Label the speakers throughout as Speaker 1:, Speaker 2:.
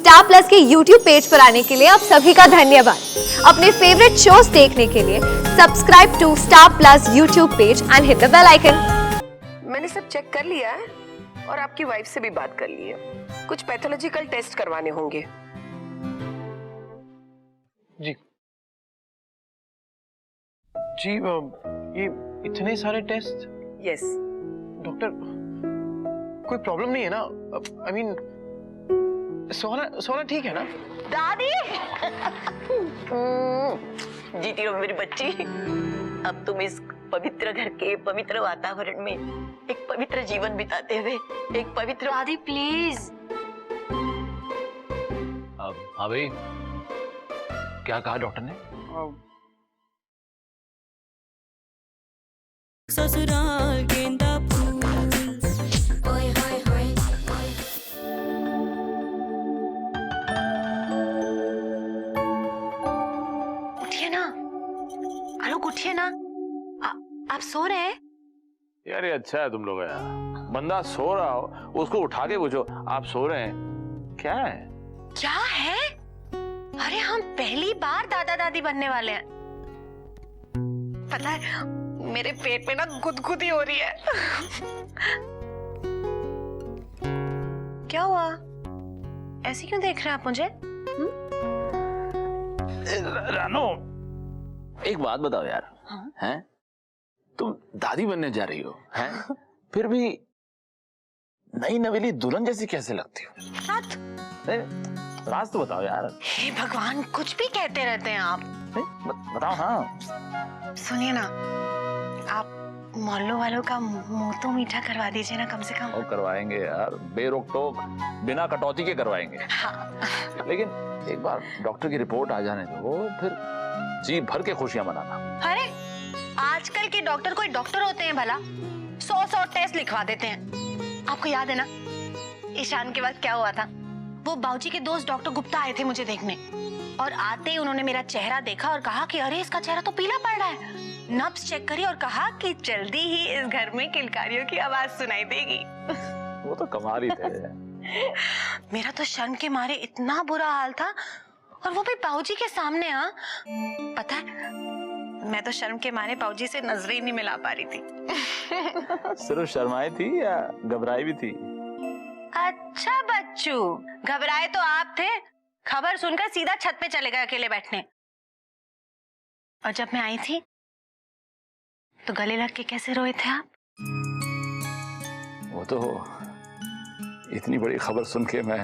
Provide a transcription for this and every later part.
Speaker 1: Star plus के YouTube page पर आने के लिए आप सभी का धन्यवाद। अपने फेवरेट शोज देखने के लिए subscribe to Star Plus YouTube page and hit the bell icon.
Speaker 2: मैंने सब चेक कर लिया है और आपकी वाइफ से भी बात कर ली है। कुछ पैथोलॉजिकल टेस्ट करवाने होंगे।
Speaker 3: जी जी ये इतने सारे टेस्ट?
Speaker 2: यस।
Speaker 3: डॉक्टर कोई प्रॉब्लम नहीं है ना? आई मीन सोना ठीक है ना?
Speaker 2: दादी जीती हो मेरी बच्ची। अब तुम इस पवित्र घर के पवित्र वातावरण में एक पवित्र जीवन बिताते हुए एक पवित्र।
Speaker 4: दादी प्लीज।
Speaker 5: हाँ भाई, क्या कहा डॉक्टर ने?
Speaker 6: ससुराल गेंदा फूल ओए होए होए।
Speaker 4: उठिए ना आलोक, उठिए ना। आप सो रहे हैं?
Speaker 5: यार ये अच्छा है तुम लोग यार, बंदा सो रहा हो उसको उठा के पूछो आप सो रहे हैं, क्या है?
Speaker 4: क्या है? अरे हम पहली बार दादा दादी बनने वाले हैं। पता है मेरे पेट में ना गुदगुदी हो रही है। क्या हुआ? ऐसे क्यों देख रहे हैं आप मुझे?
Speaker 5: रानो एक बात बताओ यार।
Speaker 4: हाँ?
Speaker 5: हैं तुम दादी बनने जा रही हो हैं फिर भी नई नवेली दुल्हन जैसी कैसे लगती हो? राज तो बताओ यार।
Speaker 4: हे भगवान, कुछ भी कहते रहते हैं आप।
Speaker 5: बताओ। हाँ
Speaker 4: सुनिए ना, आप मोहल्लों वालों का मुंह तो मीठा करवा दीजिए ना कम से कम।
Speaker 5: और करवाएंगे यार, बेरोक टोक बिना कटौती के करवाएंगे।
Speaker 4: हाँ।
Speaker 5: लेकिन एक बार डॉक्टर की रिपोर्ट आ जाने दो, फिर जी भर के खुशियां मनाना।
Speaker 4: अरे आजकल के डॉक्टर कोई डॉक्टर होते हैं भला? 100 टेस्ट लिखवा देते हैं। आपको याद है ना ईशान के बाद क्या हुआ था? वो बाबूजी के दोस्त डॉक्टर गुप्ता आए थे मुझे देखने, और आते ही उन्होंने मेरा चेहरा देखा और कहा कि अरे इसका चेहरा तो पीला पड़ रहा है। नब्ज चेक करी और कहा कि जल्दी ही इस घर में किलकारियों की आवाज सुनाई देगी।
Speaker 5: वो तो कमाल ही थे।
Speaker 4: मेरा तो शर्म के मारे इतना बुरा हाल था, और वो भी बाबूजी के सामने। हाँ पता है मैं तो शर्म के मारे बाबूजी से नजरें ही नहीं मिला पा रही थी।
Speaker 5: सिर्फ शर्माई थी या घबराई भी थी?
Speaker 4: अच्छा बच्चू, घबराए तो आप थे। खबर सुनकर सीधा छत पे चले गए अकेले बैठने। और जब मैं आई थी तो गले लग के कैसे रोए थे आप?
Speaker 5: वो तो इतनी बड़ी खबर सुन के मैं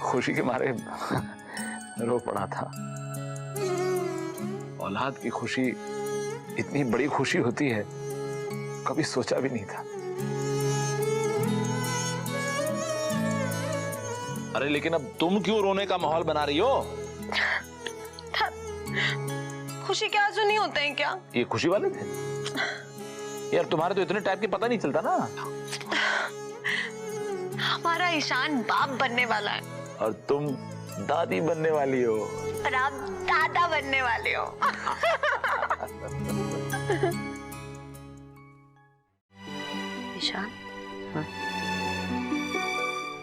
Speaker 5: खुशी के मारे रो पड़ा था। औलाद की खुशी इतनी बड़ी खुशी होती है, कभी सोचा भी नहीं था। अरे लेकिन अब तुम क्यों रोने का माहौल बना रही हो?
Speaker 4: खुशी के आंसू नहीं होते हैं क्या?
Speaker 5: ये खुशी वाले थे यार, तुम्हारे तो इतने टाइप के पता नहीं चलता ना।
Speaker 4: हमारा ईशान बाप बनने वाला है
Speaker 5: और तुम दादी बनने वाली हो,
Speaker 4: और आप दादा बनने वाले हो। ईशान,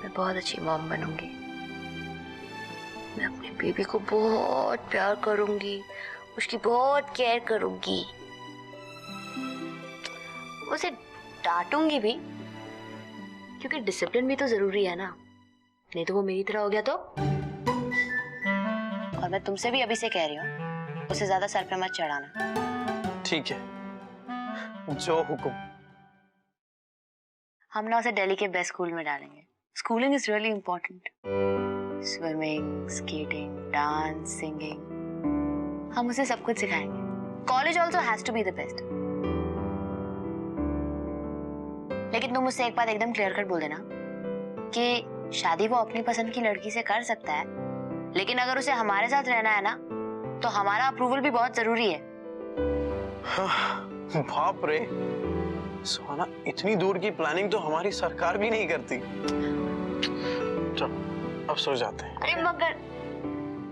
Speaker 4: मैं बहुत अच्छी मॉम बनूंगी। मैं अपने बेबी को बहुत प्यार करूंगी, उसकी बहुत केयर करूंगी, उसे डांटूंगी भी, क्योंकि डिसिप्लिन भी तो जरूरी है ना, नहीं तो वो मेरी तरह हो गया तो। और मैं तुमसे भी अभी से कह रही हूँ, उसे ज्यादा सर पे मत चढ़ाना।
Speaker 3: ठीक है, जो हुक्म।
Speaker 4: हम ना उसे दिल्ली के बेस्ट स्कूल में डालेंगे। Schooling is really important. Swimming, skating, dance, singing, हम उसे सब कुछ सिखाएंगे। College also has to be the best. लेकिन तुम मुझसे एक बात एकदम क्लियर कट बोल देना कि शादी वो अपनी पसंद की लड़की से कर सकता है, लेकिन अगर उसे हमारे साथ रहना है ना, तो हमारा अप्रूवल भी बहुत जरूरी है।
Speaker 3: बाप रे सुहाना, इतनी दूर की प्लानिंग तो हमारी सरकार भी नहीं करती। चल अब सो जाते हैं।
Speaker 4: अरे मगर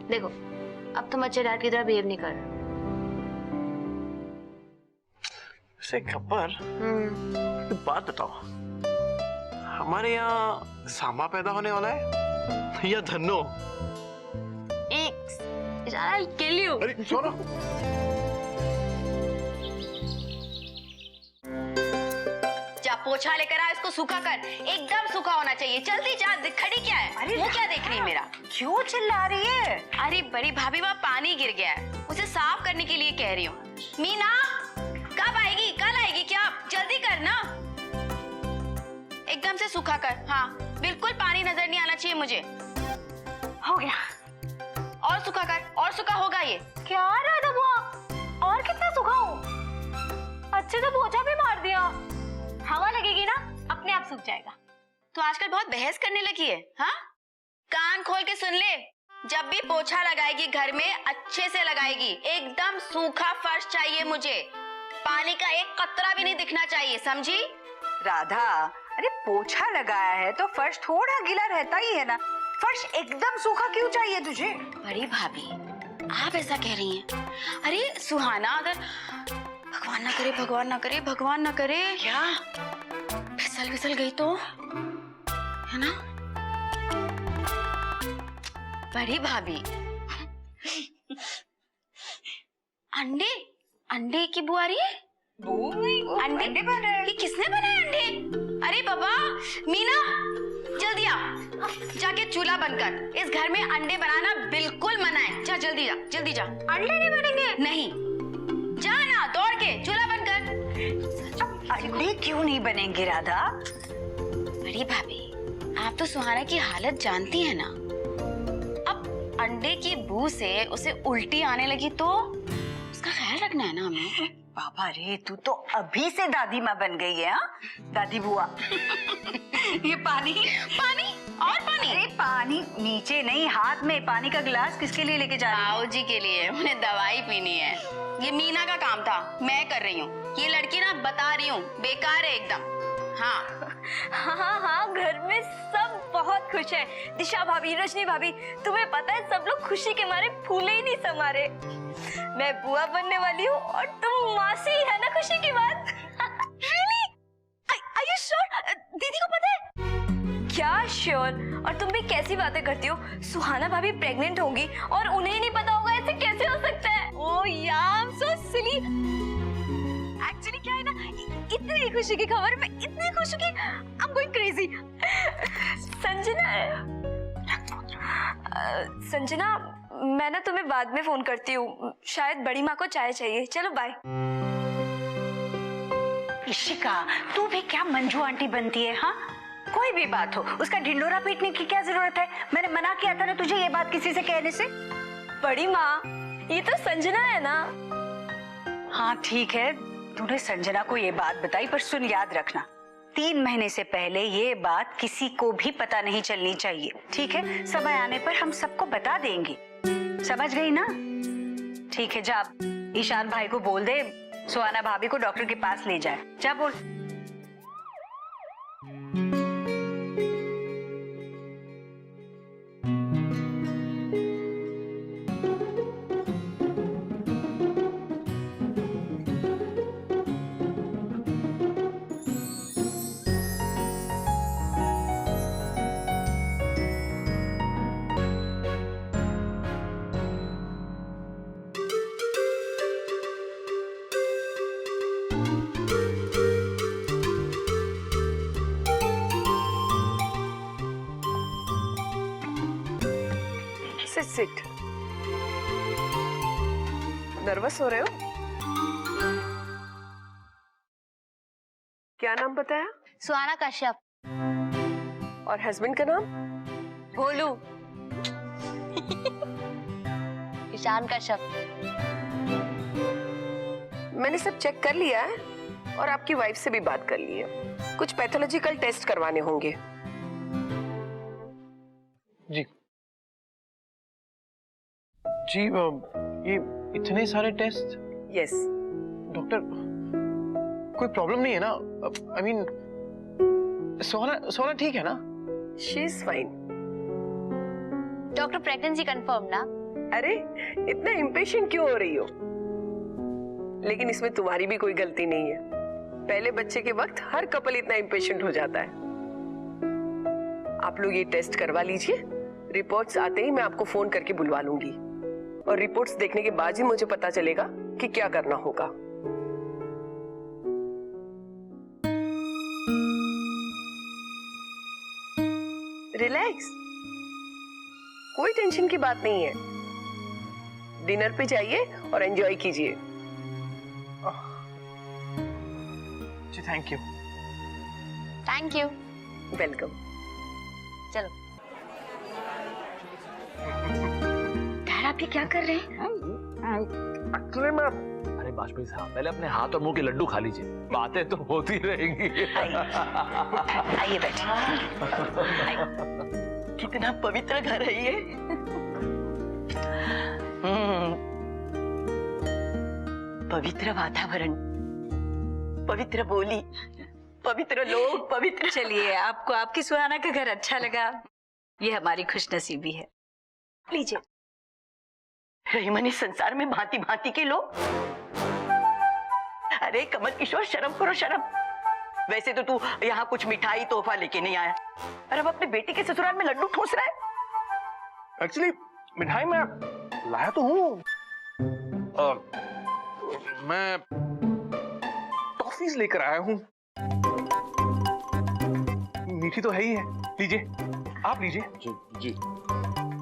Speaker 4: देखो, अब तुम अच्छे डैड की तरह बिहेव नहीं कर रहे।
Speaker 3: से गब्बर, एक बात बताओ, हमारे यहाँ सामा पैदा होने वाला है या धन्नो?
Speaker 4: I'll kill you.
Speaker 3: अरे छोड़ो।
Speaker 4: जा पोछा लेकर आ, इसको सूखा कर, एकदम सूखा होना चाहिए। जल्दी जा, खड़ी क्या है? अरे वो क्या देख रही है मेरा? क्यों चिल्ला रही है? अरे बड़ी भाभी वहाँ पानी गिर गया है, उसे साफ करने के लिए कह रही हूँ। मीना कब आएगी? कल आएगी क्या? जल्दी कर ना, एकदम से सूखा कर। हाँ बिल्कुल पानी नजर नहीं आना चाहिए मुझे। हो गया, और सूखा कर, और सूखा होगा ये। क्या राधा बुआ, और कितना सूखा हो? अच्छे से पोछा भी मार दिया। हवा लगेगी ना, अपने आप सूख जाएगा। तो आजकल बहुत बहस करने लगी है, हाँ? कान खोल के सुन ले, जब भी पोछा लगाएगी घर में अच्छे से लगाएगी, एकदम सूखा फर्श चाहिए मुझे, पानी का एक कतरा भी नहीं दिखना चाहिए, समझी?
Speaker 7: राधा, अरे पोछा लगाया है तो फर्श थोड़ा गीला रहता ही है ना, फर्श एकदम सूखा क्यों चाहिए तुझे?
Speaker 4: बड़ी भाभी आप ऐसा कह रही हैं? अरे सुहाना अगर भगवान ना करे, भगवान ना करे, भगवान ना करे, क्या फिसल गई तो, है ना? बड़ी भाभी अंडे की बुआरी है? अंडे बन रहे हैं। ये किसने बनाए अंडे? अरे बाबा, मीना जल्दी आ, जाके चूल्हा बंद कर। इस घर में अंडे बनाना बिल्कुल मना है। जा जल्दी जा, जल्दी जा। अंडे नहीं बनेंगे? नहीं, जा ना, दौड़ के चूल्हा बंद कर।
Speaker 7: अंडे क्यों नहीं बनेंगे राधा?
Speaker 4: बड़ी भाभी आप तो सुहाना की हालत जानती है ना, अब अंडे की बू से उसे उल्टी आने लगी तो उसका ख्याल रखना है ना हमें।
Speaker 7: बाबा रे, तू तो अभी से दादी माँ बन गई है, हाँ? दादी बुआ। ये पानी
Speaker 4: और पानी?
Speaker 7: अरे पानी नीचे नहीं, हाथ में। पानी का गिलास किसके लिए लेके जा रही है?
Speaker 4: ताऊ जी के लिए, उन्हें दवाई पीनी है। ये मीना का काम था, मैं कर रही हूँ। ये लड़की ना बता रही हूँ बेकार है एकदम।
Speaker 1: हाँ, घर में सब बहुत खुश है। दिशा भाभी, रजनी भाभी, तुम्हें पता है सब लोग खुशी के मारे फूले ही नहीं समा रहे। मैं बुआ बनने वाली हूँ और तुम मासी, है ना खुशी की बात? Really? Are you sure? दीदी को पता है? क्या श्योर? और तुम भी कैसी बातें करती हो? सुहाना भाभी प्रेग्नेंट होंगी और उन्हें ही नहीं पता होगा, ऐसे कैसे हो सकता है? ओह यार, I'm so silly. एक्चुअली क्या है ना, इतनी खुशी की खबर, मैं इतनी खुश हूँ कि I'm going crazy. संजना, मैं ना तुम्हें बाद में फोन करती हूँ, शायद बड़ी माँ को चाय चाहिए। चलो बाय।
Speaker 7: इशिका, तू भी क्या मंजू आंटी बनती है, हाँ? कोई भी बात हो, उसका ढिंडोरा पीटने की क्या जरूरत है? मैंने मना किया था ना तुझे ये बात किसी से कहने से।
Speaker 1: बड़ी माँ, ये तो संजना है ना?
Speaker 7: हाँ ठीक है, तूने संजना को ये बात बताई, पर सुन, याद रखना 3 महीने से पहले ये बात किसी को भी पता नहीं चलनी चाहिए, ठीक है? समय आने पर हम सबको बता देंगे, समझ गई ना? ठीक है, जा ईशान भाई को बोल दे सुहाना भाभी को डॉक्टर के पास ले जाए। जा बोल।
Speaker 8: सिट। नर्वस हो रहे हो? क्या नाम बताया?
Speaker 4: सुहाना कश्यप।
Speaker 8: और हस्बैंड का नाम?
Speaker 4: भोलू। ईशान कश्यप।
Speaker 8: मैंने सब चेक कर लिया है और आपकी वाइफ से भी बात कर ली है। कुछ पैथोलॉजिकल टेस्ट करवाने होंगे।
Speaker 3: जी जी, ये इतने सारे टेस्ट?
Speaker 8: यस।
Speaker 3: डॉक्टर, कोई प्रॉब्लम नहीं है ना? आई मीन, सोना ठीक है ना?
Speaker 8: She is fine.
Speaker 4: Doctor pregnancy confirm ना?
Speaker 8: अरे इतना इम्पेशेंट क्यों हो रही हो? लेकिन इसमें तुम्हारी भी कोई गलती नहीं है। पहले बच्चे के वक्त हर कपल इतना इम्पेशेंट हो जाता है। आप लोग ये टेस्ट करवा लीजिए, रिपोर्ट्स आते ही मैं आपको फोन करके बुलवा लूंगी और रिपोर्ट्स देखने के बाद ही मुझे पता चलेगा कि क्या करना होगा। रिलैक्स, कोई टेंशन की बात नहीं है। डिनर पे जाइए और एंजॉय कीजिए।
Speaker 3: जी thank you.
Speaker 4: Thank you.
Speaker 8: Welcome.
Speaker 4: चलो डैड, आप ये क्या कर रहे हैं?
Speaker 3: एक्चुअली मैं
Speaker 5: अरे वाजपेयी साहब, पहले अपने हाथ और मुंह के लड्डू खा लीजिए, बातें तो होती रहेंगी।
Speaker 2: आइए बैठिए। कितना पवित्र घर है ये। पवित्र वातावरण, पवित्र बोली, पवित्र लोग, पवित्र।
Speaker 7: चलिए, आपको आपकी सुहाना का घर अच्छा लगा, ये हमारी खुशनसीबी है। लीजिए।
Speaker 2: रहीमन, इस संसार में भांति भांति के लोग। अरे कमल किशोर, शर्म करो शर्म। वैसे तो तू यहाँ कुछ मिठाई तोहफा लेके नहीं आया, और अब अपने बेटे के ससुराल में लड्डू ठूस रहा है।
Speaker 3: एक्चुअली मिठाई मैं लाया तो हूँ, मैं टॉफीज लेकर आया हूँ। मीठी तो है ही है, लीजिए, आप लीजिए।
Speaker 5: जी जी।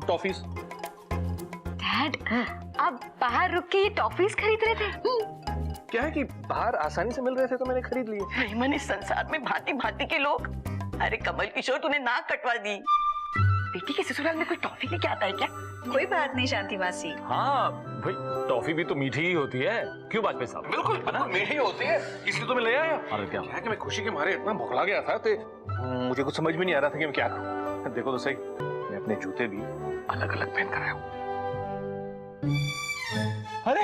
Speaker 3: टॉफीज।
Speaker 7: डैड, आप बाहर रुक के ये टॉफीज खरीद रहे थे?
Speaker 3: क्या है कि बाहर आसानी से मिल रहे थे तो मैंने खरीद लिए।
Speaker 2: रहीमन, इस संसार में भांति भांति के लोग। अरे कमल किशोर, तूने नाक कटवा दी। बेटी के ससुराल में कोई टॉफी लेके आता है क्या?
Speaker 7: कोई बात नहीं शांति मासी।
Speaker 5: हाँ भाई, टॉफी भी तो मीठी ही होती है, क्यों वाजपेयी साहब?
Speaker 3: बिल्कुल मीठी होती है, इसलिए तो मैं ले आया।
Speaker 5: अरे क्या
Speaker 3: क्या है कि मैं खुशी के मारे इतना भुखला गया था तो मुझे कुछ समझ में नहीं आ रहा था कि मैं क्या करूं। देखो तो सही, मैं अपने जूते भी अलग अलग पहन कर आया हूं।
Speaker 5: अरे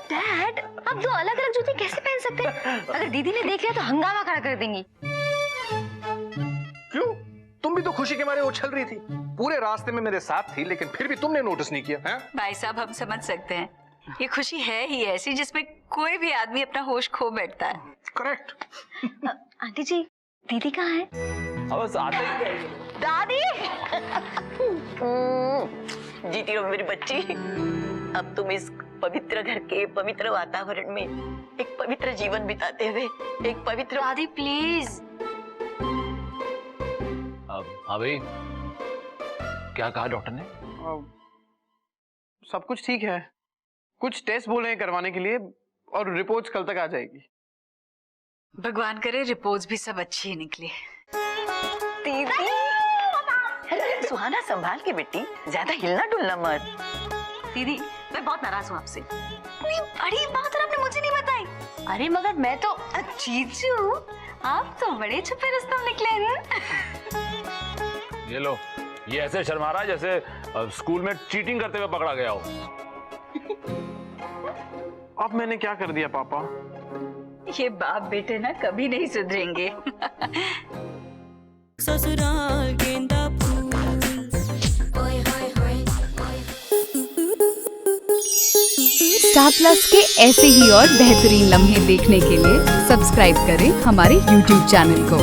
Speaker 4: डैड, आप दो अलग अलग जूते कैसे पहन सकते हैं? अगर दीदी ने देख लिया तो हंगामा खड़ा कर देंगी।
Speaker 3: क्यों? तुम भी तो खुशी के मारे उछल रही थी, पूरे रास्ते में मेरे साथ थी, लेकिन फिर भी तुमने नोटिस नहीं किया। हैं?
Speaker 7: भाई साहब, हम समझ सकते हैं, ये खुशी है ही ऐसी जिसमें कोई भी आदमी अपना होश खो बैठता है।
Speaker 3: करेक्ट।
Speaker 4: आंटी जी, दीदी कहाँ है?
Speaker 5: अब बस आते ही।
Speaker 2: दादी। जीती रहो मेरी बच्ची। अब तुम इस पवित्र घर के पवित्र वातावरण में एक पवित्र जीवन बिताते हुए एक पवित्र।
Speaker 4: दादी प्लीज।
Speaker 5: हाँ भाई, क्या कहा डॉक्टर ने?
Speaker 3: सब कुछ ठीक है, कुछ टेस्ट बोले हैं करवाने के लिए और रिपोर्ट्स कल तक आ जाएगी।
Speaker 7: भगवान करे रिपोर्ट्स भी सब अच्छी निकली।
Speaker 2: दीदी, सुहाना संभाल के बेटी, ज्यादा हिलना डुलना मत।
Speaker 4: दीदी, मैं बहुत नाराज हूँ आपसे। इतनी बड़ी बात और आपने मुझे नहीं बताई। अरे मगर मैं तो जीजू, आप तो बड़े छुपे रुस्तम निकले हैं।
Speaker 5: ये लो, ये ऐसे शर्मा रहा है जैसे स्कूल में चीटिंग करते हुए पकड़ा गया हो।
Speaker 3: अब मैंने क्या कर दिया पापा?
Speaker 7: ये बाप बेटे ना कभी नहीं सुधरेंगे।
Speaker 6: ससुराल गेंदा फूल, ओए होए होए।
Speaker 9: स्टार प्लस के ऐसे ही और बेहतरीन लम्हे देखने के लिए सब्सक्राइब करें हमारे YouTube चैनल को।